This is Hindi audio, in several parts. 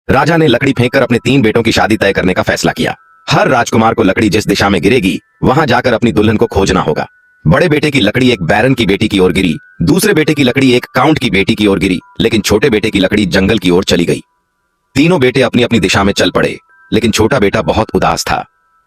राजा ने लकड़ी फेंककर अपने 3 बेटों की शादी तय करने का फैसला किया। हर राजकुमार को लकड़ी जिस दिशा में गिरेगी वहां जाकर अपनी दुल्हन को खोजना होगा। बड़े बेटे की लकड़ी एक बैरन की बेटी की ओर गिरी, दूसरे बेटे की लकड़ी एक काउंट की बेटी की ओर गिरी, लेकिन छोटे बेटे की लकड़ी जंगल की ओर चली गई। तीनों बेटे अपनी अपनी दिशा में चल पड़े, लेकिन छोटा बेटा बहुत उदास था।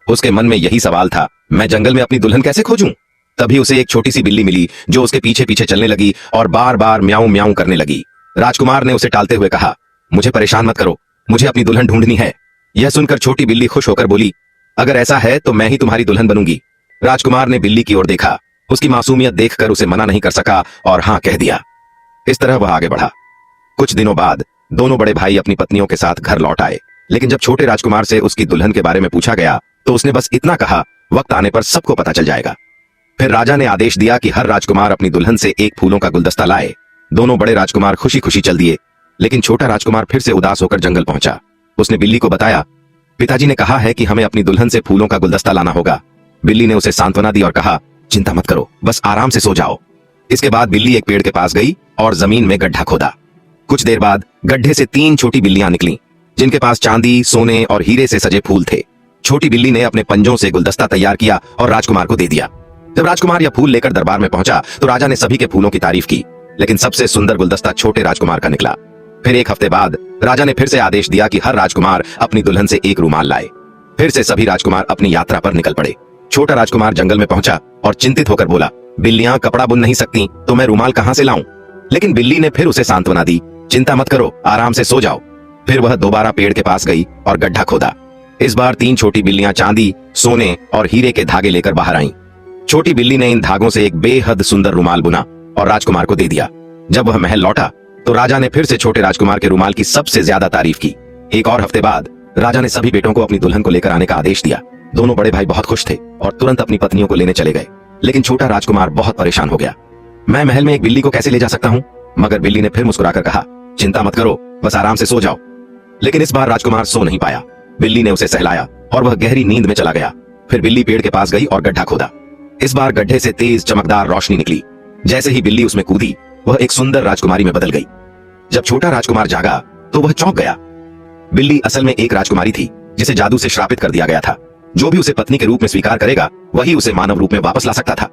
उसके मन में यही सवाल था, मैं जंगल में अपनी दुल्हन कैसे खोजूं? तभी उसे एक छोटी सी बिल्ली मिली जो उसके पीछे पीछे चलने लगी और बार बार म्याऊं म्याऊं करने लगी। राजकुमार ने उसे टालते हुए कहा, मुझे परेशान मत करो, मुझे अपनी दुल्हन ढूंढनी है। यह सुनकर छोटी बिल्ली खुश होकर बोली, अगर ऐसा है तो मैं ही तुम्हारी दुल्हन बनूंगी। राजकुमार ने बिल्ली की ओर देखा, उसकी मासूमियत देखकर उसे मना नहीं कर सका और हाँ कह दिया। इस तरह वह आगे बढ़ा। कुछ दिनों बाद दोनों बड़े भाई अपनी पत्नियों के साथ घर लौट आए, लेकिन जब छोटे राजकुमार से उसकी दुल्हन के बारे में पूछा गया तो उसने बस इतना कहा, वक्त आने पर सबको पता चल जाएगा। फिर राजा ने आदेश दिया कि हर राजकुमार अपनी दुल्हन से एक फूलों का गुलदस्ता लाए। दोनों बड़े राजकुमार खुशी खुशी चल दिए, लेकिन छोटा राजकुमार फिर से उदास होकर जंगल पहुंचा। उसने बिल्ली को बताया, पिताजी ने कहा है कि हमें अपनी दुल्हन से फूलों का गुलदस्ता लाना होगा। बिल्ली ने उसे सांत्वना दी और कहा, चिंता मत करो, बस आराम से सो जाओ। इसके बाद बिल्ली एक पेड़ के पास गई और जमीन में गड्ढा खोदा। कुछ देर बाद गड्ढे से 3 छोटी बिल्लियां निकलीं, जिनके पास चांदी, सोने और हीरे से सजे फूल थे। छोटी बिल्ली ने अपने पंजों से गुलदस्ता तैयार किया और राजकुमार को दे दिया। जब राजकुमार यह फूल लेकर दरबार में पहुंचा तो राजा ने सभी के फूलों की तारीफ की, लेकिन सबसे सुंदर गुलदस्ता छोटे राजकुमार का निकला। फिर एक हफ्ते बाद राजा ने फिर से आदेश दिया कि हर राजकुमार अपनी दुल्हन से एक रूमाल लाए। फिर से सभी राजकुमार अपनी यात्रा पर निकल पड़े। छोटा राजकुमार जंगल में पहुंचा और चिंतित होकर बोला, बिल्लियां कपड़ा बुन नहीं सकती तो मैं रूमाल कहां से लाऊं? लेकिन बिल्ली ने फिर उसे सांत्वना दी, चिंता मत करो, आराम से सो जाओ। फिर वह दोबारा पेड़ के पास गई और गड्ढा खोदा। इस बार 3 छोटी बिल्लियां चांदी, सोने और हीरे के धागे लेकर बाहर आईं। छोटी बिल्ली ने इन धागों से एक बेहद सुंदर रूमाल बुना और राजकुमार को दे दिया। जब वह महल लौटा तो राजा ने फिर से छोटे राजकुमार के रूमाल की सबसे ज्यादा तारीफ की। एक और हफ्ते बाद राजा ने सभी बेटों को अपनी दुल्हन को लेकर आने का आदेश दिया। दोनों बड़े भाई बहुत खुश थे और तुरंत अपनी पत्नियों को लेने चले गए, लेकिन छोटा राजकुमार बहुत परेशान हो गया। मैं महल में एक बिल्ली को कैसे ले जा सकता हूँ? मगर बिल्ली ने फिर मुस्कुराकर कहा, चिंता मत करो, बस आराम से सो जाओ। लेकिन इस बार राजकुमार सो नहीं पाया। बिल्ली ने उसे सहलाया और वह गहरी नींद में चला गया। फिर बिल्ली पेड़ के पास गई और गड्ढा खोदा। इस बार गड्ढे से तेज चमकदार रोशनी निकली। जैसे ही बिल्ली उसमें कूदी, वह एक सुंदर राजकुमारी में बदल गई। जब छोटा राजकुमार जागा तो वह चौंक गया। बिल्ली असल में एक राजकुमारी थी जिसे जादू से श्रापित कर दिया गया था। जो भी उसे पत्नी के रूप में स्वीकार करेगा वही उसे मानव रूप में वापस ला सकता था।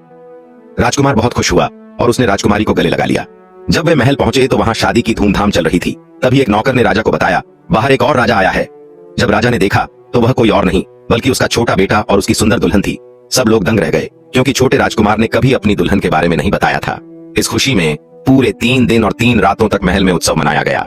राजकुमार बहुत खुश हुआ और उसने राजकुमारी को गले लगा लिया। जब वे महल पहुंचे तो वहां शादी की धूमधाम चल रही थी। तभी एक नौकर ने राजा को बताया, बाहर एक और राजा आया है। जब राजा ने देखा तो वह कोई और नहीं बल्कि उसका छोटा बेटा और उसकी सुंदर दुल्हन थी। सब लोग दंग रह गए, क्योंकि छोटे राजकुमार ने कभी अपनी दुल्हन के बारे में नहीं बताया था। इस खुशी में पूरे 3 दिन और 3 रातों तक महल में उत्सव मनाया गया।